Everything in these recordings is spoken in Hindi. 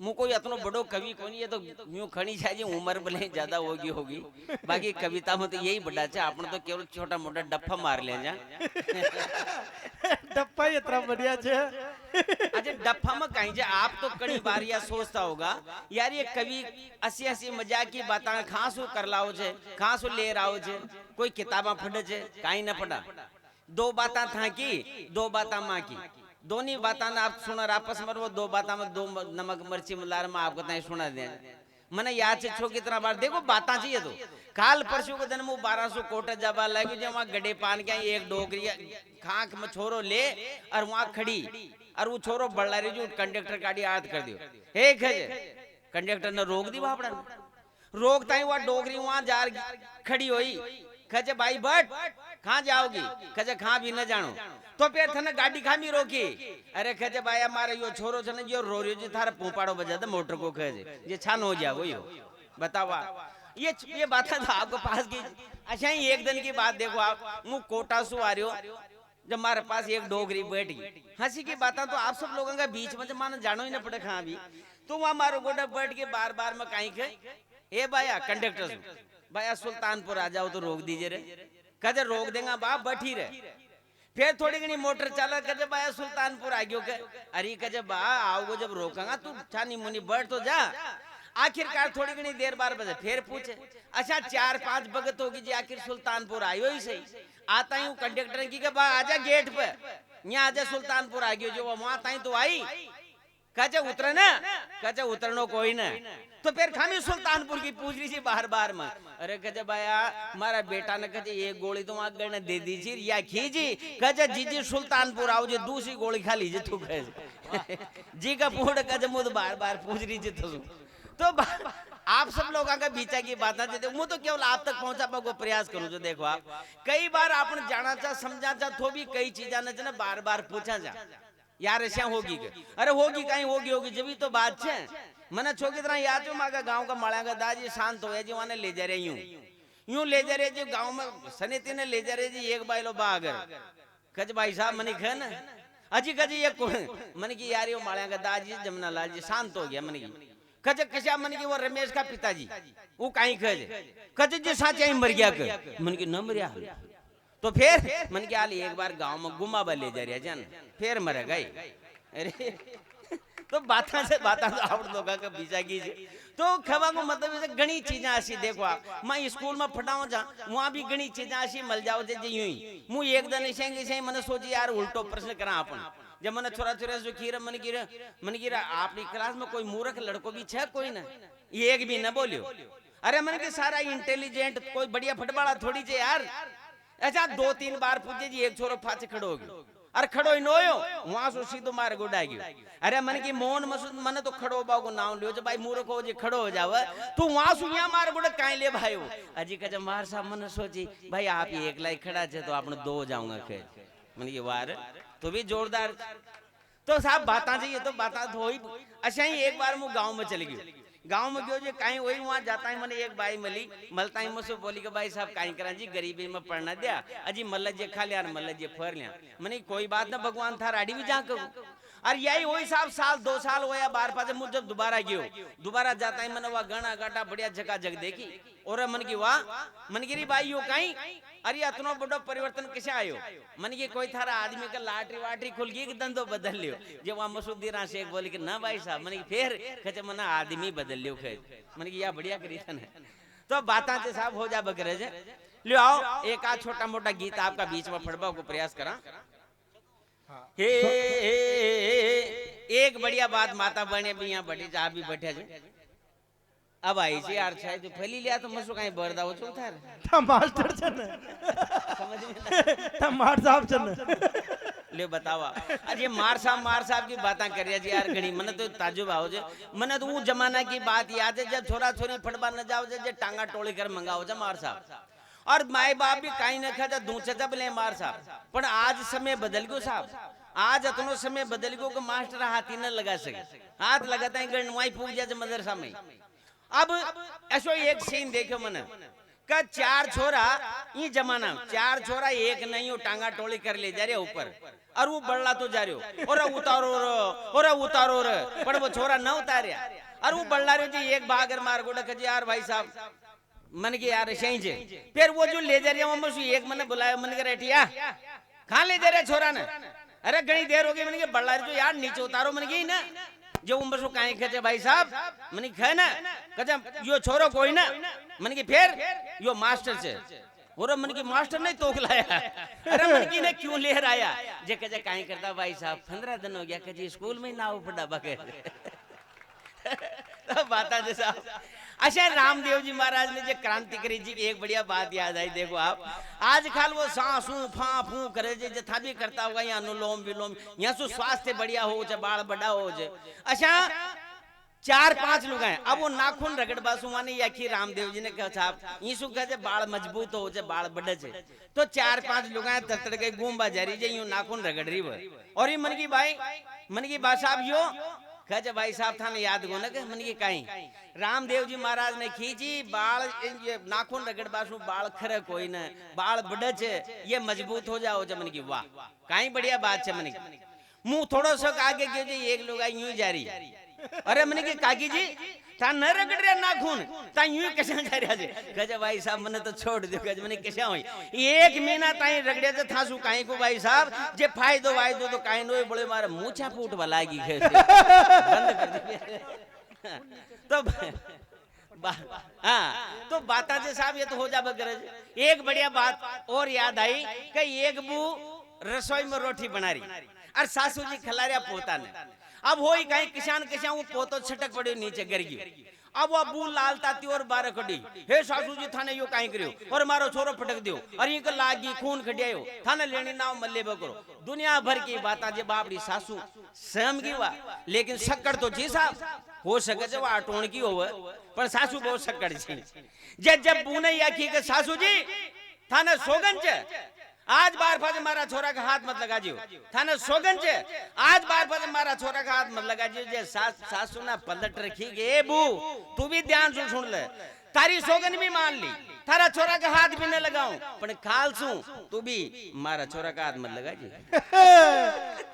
मु कोई इतनो बड़ो कवि कोनी, ये तो यूं खणी छा जी उम्र भले ज्यादा होगी बाकी कविता में तो यही बड़ा छे, आपने तो केवल छोटा मोटा डप्पा मार ले जा। डप्पा ही इतना बढ़िया छे। अच्छा डप्पा में कहीं जे आप तो कई बार या सोचता होगा यार ये कवि हसी हसी मजाक की बातें खासो कर लाओ छे, खासो ले राओ छे, कोई किताबा पढ़े छे काई ना पढ़ा। दो बातें था की, दो बातें माँ की, दोनों बातें आप सुना आपस में, वो दो बातें में दो नमक मिर्ची मिलार में आपको तय सुना दे। मैंने याद से छो कितना बार देखो बातें चाहिए तो काल परसों को दिन मु 1200 कोटा जाबा लगे जो वहां गड्ढे पान के एक डोगरी खाक में छोरो ले और वहां खड़ी और वो छोरो बल्ला रही जो कंडक्टर गाड़ी याद कर दियो हे खजे कंडक्टर ने रोक दी बापड़ा रोक ताई वह डोगरी वहां जा खड़ी हुई खजे भाई बट कहाँ जाओगी खजे कहाँ भी न जानो तो फिर थने गाड़ी खामी रोकी अरे खजे भाई हमारे यो छोरो छने जो रो रही थारा पोपाड़ो बजा दे मोटर को खजे ये छान हो जाओ यो बतावा ये बात है तो आपको पास की। अच्छा ही एक दिन की बात देखो आप मु कोटा सु आ रही हो जब हमारे पास एक डोगरी बैठ गई हंसी की बात तो आप सब लोगों का बीच में जब मानो जानो ही ना पड़े कहाँ भी तो वहां मारो गोटा बैठ के बार बार में कहीं के ए भाया कंडक्टर भैया सुल्तानपुर आ जाओ तो रोक दीजिए रे कदे रोक देगा बाप बैठी रहे फिर थोड़ी घनी मोटर चला कदे भाया सुल्तानपुर आ गयो के अरे कजे बा आओगे जब रोकांगा तू छानी मुनी बैठ तो जा आखिरकार थोड़ी घनी देर बार बजे फिर पूछे अच्छा 4-5 भगत होगी जी आखिर सुल्तानपुर आयो ही सही आता ही कंडक्टर की बा आजा गेट पे यहाँ आजा सुल्तानपुर आ गयो जो वहां ताई तो आई कचे उतरे ना कचे उतरनो कोई ना तो फिर खामी सुल्तानपुर की पूछ रही थी बार बार में अरे कचे भाया हमारा बेटा ने कचे एक गोली तो वहां ने दे दी थी या खींची कचे जी सुल्तानपुर आओ जी दूसरी गोली खा लीजिए तू कहे जी का पूर्ण कचे मुझे बार बार पूछ रही थी तो आप सब लोगों का बीचा की बात है मैं तो केवल आप तक पहुंचा को प्रयास करूं जो देखो आप कई बार आपने जाना चाह समझा चाह तो भी कई चीजा ने बार बार पूछा जा यार ऐसा होगी के अरे होगी कहीं होगी जब तो बात है मैंने छोकी तरह याद हूँ मागा गाँव का माड़ा का दाजी शांत हो जी वहां ले जा रहे यूं ले जा रहे जी गाँव में सनीति ने ले जा रहे जी एक बाइलो बागर कच भाई साहब मनी खे ना अजी कजी ये मन की यार माड़ा का दाजी जमुना लाल जी शांत हो गया मन की कज कशा मन की वो रमेश का पिताजी वो कहीं खज कज जी साचा ही मर गया कर मन की न मरिया तो फिर मन के आली एक बार गांव में गुमाबा ले जा रहा जन फिर मर गई अरे तो बाता से बाता तो आवड़ लोगा का बीजा की तो खवा को मतलब घनी चीजें ऐसी देखो आप मैं स्कूल में फटाऊं जा वहां भी घनी चीजें ऐसी मिल जाओ जे यूं ही मु एक दिन ऐसे मैंने सोची यार उल्टो प्रश्न करा अपन जब मैंने छोरा छोरा जो कीरा मन कीरा आपकी क्लास में कोई मूर्ख लड़को भी छे कोई ना एक भी ना बोलियो अरे मन के सारा इंटेलिजेंट कोई बढ़िया फटबाड़ा थोड़ी छे यार अच्छा 2-3 बार पूछे जी एक छोरो फाचे खड़ो हो गयो अरे खड़ो ही नोयो वहां से सीधो मारे गुडा गयो अरे मन की मोहन मसूद मन तो खड़ो बाबू को नाम लियो जो भाई मूर्ख हो जी खड़ो हो जावे तू वहां से यहां मारे गुडा काई ले भाई अजी कजे मार साहब मन सोची भाई आप ही एक लाई खड़ा छे तो आपने दो जाऊंगा खे मन की वार तो भी जोरदार तो साहब बाता चाहिए तो बाता तो ही अच्छा ही एक बार मु गांव में चली गई गांव में गयो जो कहीं वही वहां जाता है मैंने एक बाई मिली मलता ही मुझसे बोली कि भाई साहब कहीं करा जी गरीबी में पढ़ना दिया अजी मल्ल जे खा लिया मल्ल जे फर लिया मैंने कोई बात ना भगवान था राडी भी जा करूं और यही वही साहब साल 2 साल होया बार पास मुझे दोबारा गयो दोबारा जाता है मैंने वह गणा गाटा बढ़िया जगह जग देखी और मन की वाह मन की भाई यो कहीं अरे इतना बड़ो परिवर्तन कैसे आयो मन की कोई थारा आदमी का लाटरी वाटरी खुल गई कि धंधो बदल लियो जो वहां मसूद्दीन शेख बोले कि ना भाई साहब मन की फिर कहे मना आदमी बदल लियो खे मन की या बढ़िया करीतन है तो बाता से साहब हो जा बकरे जे लियो आओ एक आध छोटा मोटा गीत आपका बीच में फड़बा को प्रयास करा हे एक बढ़िया बात माता बहने भी यहाँ बैठी आप भी बैठे जे अब आई जी यार छाय जो फैली लिया तो मसु कहीं बरदा हो चौथा ता मास्टर छन समझ में ता मार साहब छन ले बतावा आज ये मार साहब की बातें कर रहा जी यार घणी मन तो ताजुब आओ जे मन तो वो जमाना की बात याद है जब छोरा छोरी फटबा न जाओ जे टांगा टोली कर मंगाओ जे मार साहब और माए बाप भी कहीं न खा दूचे जब ले मार साहब पर आज समय बदल गयो साहब आज इतनो समय बदल गयो कि मास्टर हाथ ही न लगा सके हाथ लगाता है गणवाई फूक जाए मदरसा में अब ऐसो एक सीन देखो मन का चार छोरा ये जमाना में चार छोरा एक नहीं हो टांगा टोली कर ले जा रहे ऊपर और वो बढ़ला तो जा रहे हो और उतारो रे पर वो छोरा न उतारे और वो बढ़ला रहे जी एक भागर मार गोड़ा कजी यार भाई साहब मन के यार सही जे फिर वो जो ले जा रहे हैं वो एक मैंने बुलाया मन के रेटिया कहाँ ले जा रहे छोरा ने अरे घनी देर हो गई मन के बढ़ला रहे जो यार नीचे उतारो मन की ना जो उम्र सो काहे कहे भाई साहब मन खे ना कहे यो छोरो कोई ना मन की फिर यो मास्टर से और मन की मास्टर नहीं तोक लाया अरे मन की ने क्यों लेर आया जे कहे काहे करता भाई साहब 15 दिन हो गया कहे स्कूल में ना पड़ा बके तो बात है साहब अच्छा रामदेव जी महाराज ने जो क्रांतिकारी जी की एक बढ़िया बात याद आई देखो आप आजकल वो सांसू फाफू करे जे जथा भी करता होगा या अनुलोम विलोम यहाँ सो स्वास्थ्य बढ़िया हो जाए बाल बड़ा हो जाए अच्छा 4-5 लोग हैं अब वो नाखून रगड़ बासु माने या कि रामदेव जी ने कहा साहब यीशु कहे बाल मजबूत हो जाए बाल बड़े छे तो 4-5 लोग हैं ततड़ के घूमबा जारी जे यूं नाखून रगड़ रही वो और ये मन की बात साहब यो कहे भाई साहब थाने याद को ना के मन की काई रामदेव जी महाराज ने खींची बाल नाखून रगड़ बासु बाल खरे कोई न बाल बड़े छे ये मजबूत हो जाओ मन की वाह काई बढ़िया बात है मन की मुंह थोड़ा सा आगे क्यों जी एक लोग आई यूं जारी अरे मन की काकी जी ता न रगड़ रहा नाखून ता यूं कैसे जा रहा जे कहे भाई साहब मने तो छोड़ दो कहे मने कैसे होई एक महीना ताई रगड़े तो थासु काई को भाई साहब जे फायदो वायदो तो काई नो बोले मारे मूछा फूट वालागी खे बंद कर दे तो हाँ तो बाता जे साहब ये तो हो जाबे करे एक बढ़िया बात और याद आई कि एक बू रसोई में रोटी बना रही और सासू जी खिला रहा पोता ने अब हो ही कहीं किसान वो पोतो छटक पड़े नीचे गिर गई अब वो अबू लाल ताती और बारह कड़ी हे सासू जी थाने यो काई करियो और मारो छोरो पटक दियो और ये लागी खून खडियायो थाने लेनी नाव मल्ले बकरो दुनिया भर की बात जे बापड़ी सासू सहम की वा लेकिन शक्कर तो जी साहब हो सके जो आटोण की होवे पर सासू बहुत शक्कर छी जब बूने या की के सासू जी थाने सोगन छे आज बार फज मारा छोरा का हाथ मत लगा जियो थाने सोगन छे आज बार फज मारा छोरा का हाथ मत लगा जियो जे सासू ना पलट रखी गे बू तू भी ध्यान से सुन ले तारी सोगन भी मान ली थारा छोरा का हाथ भी न लगाऊं पण खाल सू तू भी मारा छोरा का हाथ मत लगा जी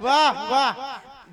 वाह वाह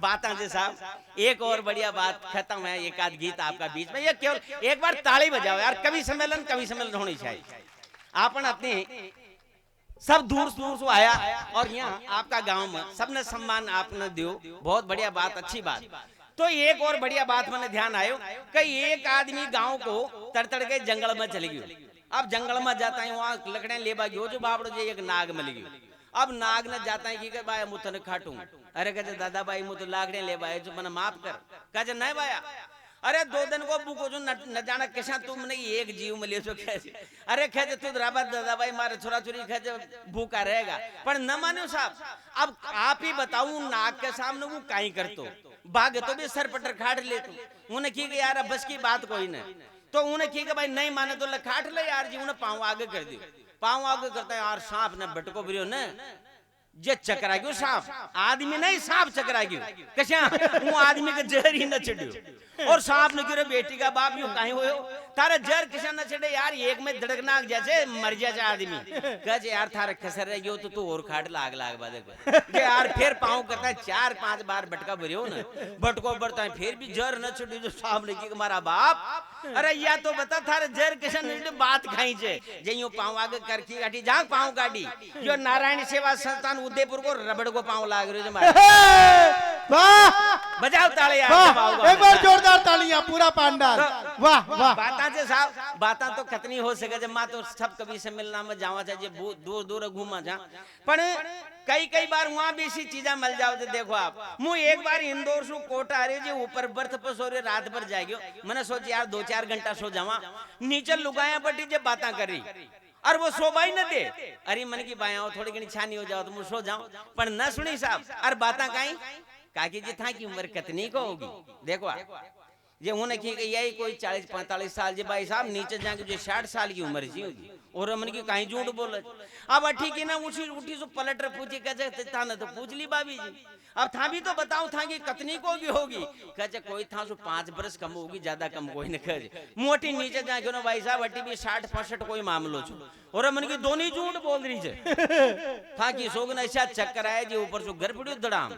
बात जे साहब एक और बढ़िया बात खत्म है एक आध गीत आपका बीच में ये केवल एक बार ताली बजाओ यार कवि सम्मेलन होनी चाहिए आपन अपने सब दूर दूर से आया और यहाँ आपका गांव में सबने सम्मान आपने दियो बहुत बढ़िया बात अच्छी बात तो एक और बढ़िया बात मैंने ध्यान आयो कि एक आदमी गांव को तड़तड़ के जंगल में चली गई अब जंगल में जाता है वहाँ लकड़े लेबा गयो जो बापड़ो जो एक नाग मिल गई अब नाग ने जाता है कि भाई मुझे न खाटू अरे कहते दादा भाई मुझे लाकड़े लेबा है जो मैंने माफ कर कहते नहीं भाया अरे 2 दिन को बुको जो न जाना कैसा तुम नहीं एक जीव में ले तो कैसे अरे कहते तू राबा दादा भाई मारे छोरा छोरी कहते भूखा रहेगा पर न मानो साहब अब आप ही बताऊं नाग के सामने वो काई करतो भाग तो भी सर पटर खाट ले तू उन्हें की यार बस की बात कोई नहीं तो उन्हें की भाई नहीं माने तो खाट ले यार जी उन्हें पाँव आगे कर दी पाँव आगे करता है यार सांप ने बटको बिरियो न जे चकरा गयो सांप आदमी नहीं सांप चकरा गयो कशा वो आदमी के जहर ही न चढ़ियो और सांप ने गिरे बेटी का बाप यूं काहे होयो तारे जहर किसा न चढ़े यार एक में धड़कना जैसे मर जाए आदमी कहे यार थारे खसर रह गयो तो तू और खाट लाग बा देखो जे यार फिर पाँव करता है 4-5 बार बटका भरियो न बटको बढ़ता है फिर भी जहर न चढ़ी जो सांप ने की हमारा बाप अरे या तो बता थारे जहर किसा न बात खाई छे जे यूं पाँव आगे करके गाठी जा पाँव गाड़ी जो नारायण सेवा संस्थान उदयपुर को रबड़ को पाँव लाग रहे बजाओ ताली यार एक बार जोरदार तालियां पूरा पांडाल वाह वाह बाता जे साहब बाता तो कितनी हो सके जब मां तो सब कभी से मिलना में जावा चाहिए दूर दूर घूमा जा पर कई बार वहां भी इसी चीजा मिल जाओ तो देखो आप मु एक बार इंदौर से कोटा आ रही जी ऊपर बर्थ पर सो रहे रात भर जाएगी मैंने सोची यार 2-4 घंटा सो जावा नीचे लुगाया बटी जे बाता कर रही और वो शोभा ही न दे अरे मन की बाया थोड़ी घनी छानी हो जाओ तो मुझे सो जाऊं पर न सुनी साहब और बाता कहीं काकी जी था की उम्र कितनी को होगी देखो जे उन्हें की यही कोई 40-45 साल जे भाई साहब नीचे जाके जो 60 साल की उम्र जी होगी और मन की कहीं झूठ बोले। अब ठीक है ना उठी उठी सो पलट रहे पूछी कहते था ना तो पूछ ली भाभी जी अब था भी तो बताओ था कि कतनी को की होगी कहते कोई था सो 5 बरस कम होगी ज्यादा कम कोई नहीं कहे मोटी नीचे जाके ना भाई साहब अटी भी 60-65 कोई मामलो छो और मन की दोनों झूठ बोल रही है था कि सोग न ऐसा चक्कर आया जी ऊपर सो घर पड़ियो धड़ाम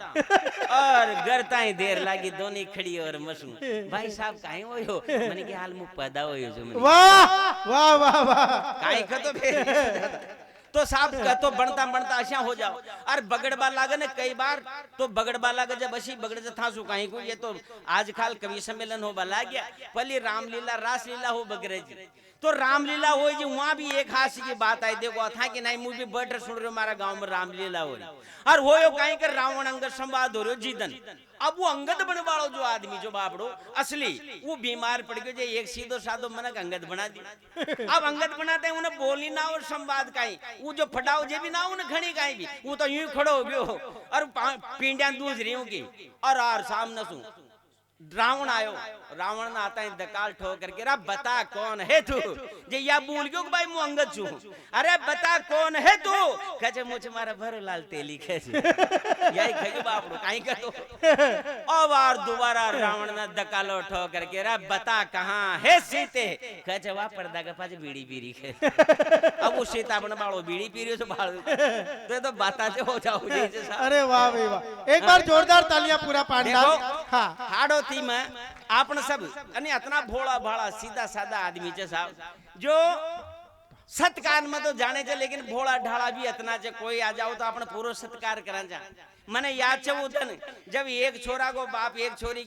और घर ताई देर लागी दोनों खड़ी और मसू भाई साहब काहे होयो मन के हाल मुंह पैदा होयो जो वाह वाह वाह वाह काहे का तो फिर तो साहब का तो बनता बनता अशा हो जाओ और बगड़बा लागे न कई बार तो बगड़बा लागे जब अशी बगड़ से था सु कहीं को ये तो आजकल कवि सम्मेलन हो बला गया पहले रामलीला रासलीला हो बगरे जी तो रामलीला हो जी वहां भी एक हास्य की बात आई देखो था कि नहीं मुझे बैठ सुन रहे हो हमारा गांव में रामलीला हो रही और हो कहीं कर रावण अंगद संवाद हो रहे हो जीदन अब वो अंगद बन वालो जो आदमी जो बापड़ो असली वो बीमार पड़ गयो जो एक सीधो साधो मनक अंगद बना दी अब अंगद बनाते उन्हें बोली ना और संवाद काई वो जो फटाओ जे भी ना उन्हें घणी काई भी वो तो यूं खड़ो हो गयो और पिंडियां दूज रही की और सामने सु रावण आयो रावण ना आता है दकाल ठोक करके रा बता कौन है तू जे या बोल गयो भाई मु अंगद छु अरे बता कौन है तू कहे मुझ मारा भर लाल तेली कहे यही कहे बापड़ो काई का तो अब और दोबारा रावण ना दकालो ठोक करके रा बता कहां है सीते कहे वा पर्दा के पास बीड़ी पीरी कहे अब वो सीता बन बाड़ो बीड़ी पीरियो तो बाड़ो तो बाता से हो जाओ जी अरे वाह भाई वाह एक बार जोरदार तालियां पूरा पांडाल हां हाड़ो थी में आपन सब अने इतना भोला भाड़ा सीधा साधा आदमी छे साहब जो सत्कार में तो जाने छे लेकिन भोला ढाला भी इतना छे कोई आ जाओ तो आपने पूरा सत्कार करा जा मने याद छे वो दिन जब एक छोरा को बाप एक छोरी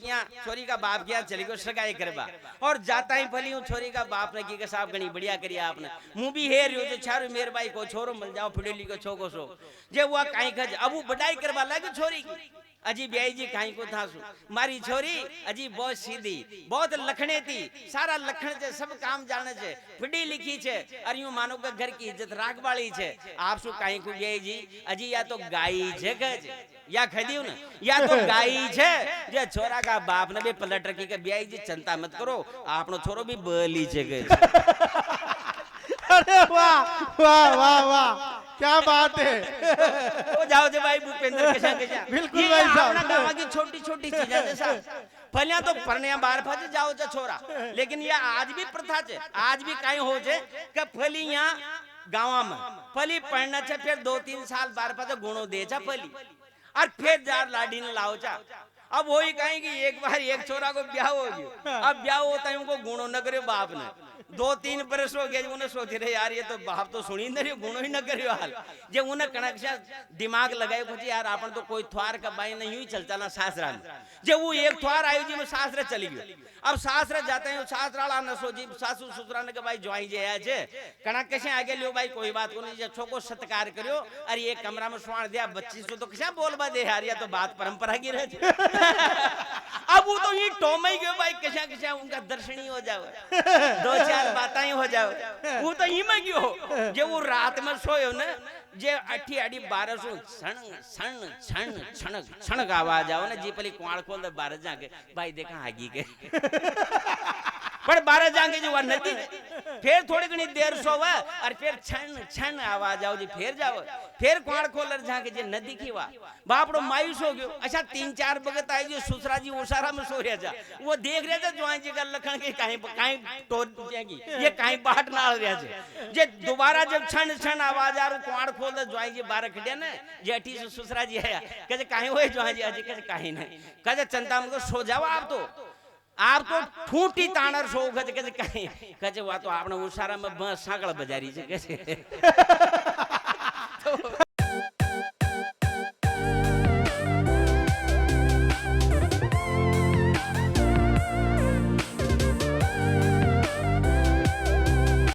का बाप क्या चली गयो सगाई करवा और जाता ही भली छोरी का बाप ने की के साहब घणी बढ़िया करिया आपने मु भी हेर रियो जो छारो मेरे भाई को छोरो मिल जाओ फिडेली को छोको सो जे वो काई खज अब वो बड़ाई करवा लागे छोरी की अजी ब्याई जी काई को था मारी छोरी अजी बहुत सीधी बहुत लखने थी सारा लखन छे सब काम जाने छे पढ़ी लिखी छे और यूं मानो के घर की इज्जत राख वाली छे आप सु काई को ब्याई जी अजी या तो गाई छे गज या खदियो न या तो गाई छे जे छोरा का बाप ने भी पलट रखी के ब्याई जी चिंता मत करो आपनो छोरो भी बली छे गज अरे वाह वाह वाह वाह क्या बात है वो जाओ जे भाई भूपेंद्र के बिल्कुल भाई साहब अपना गांव की छोटी-छोटी चीजें जैसा फलिया तो परनिया बार फज जाओ जे छोरा लेकिन ये आज भी प्रथा छे आज भी काई हो छे के फलिया गांव में फली पढ़ना छे फिर 2-3 साल बार फज गुणो दे छे फली और फिर जार लाडी ने लाओ छा अब वही कहीं कि एक बार एक छोरा को ब्याह हो गया अब ब्याह होता है उनको गुणो न करे बाप ने 2-3 बरस हो गया उन्हें सोच रहे यार ये तो बाप तो सुनी नहीं गुणो ही न करियो हाल जे उन्हें कनक्षा दिमाग लगाए कुछ यार अपन तो कोई थ्वार का बाई नहीं ही चलता ना सासरा में जे वो एक थ्वार आयो जी में सासरा चली गई अब सासरा जाते हैं सासराला न सोची सासू ससुरा ने के भाई ज्वाई जे है जे कणक कैसे आगे लियो भाई कोई बात को नहीं जे छोको सत्कार करियो अरे एक कमरा में स्वाण दिया बच्ची सो तो कैसे बोलबा दे यार ये तो बात परंपरा की रह अब वो तो ये टोमई गयो भाई कैसा कैसा उनका दर्शनी हो जाओ 2-4 बातें हो जाओ वो तो ही में गयो जे वो रात में सोयो न जे 8-12 सण सण छण छणक छणक आवाज आओ ना जी पली कुआड़ खोल दे 12 जाके भाई देखा आगी के पर 12 जाके जो नदी फिर थोड़ी घनी देर सोवा और फिर छण छण आवाज आओ जी फिर जाओ फिर कुआड़ खोल जाके जे नदी की वा बापड़ो मायूस हो गयो अच्छा 3-4 बगत आई जो सुसरा जी ओसारा में सो रहा जा वो देख रहे थे ज्वाई जी का लखन के काई काई टोट जाएगी ये काई बाट नाल रहा छे जे दोबारा जब छण छण आवाज आ रु कुआड़ खोल दे ज्वाई जी बाहर खड़े ने जे अठी से सुसरा जी आया कहे काई होए ज्वाई जी अजी कहे काई नहीं कहे चिंता मत करो सो जाओ आप तो ठूटी तानर सो कहे काई कहे वा तो आपने ओसारा में साकड़ बजारी छे कहे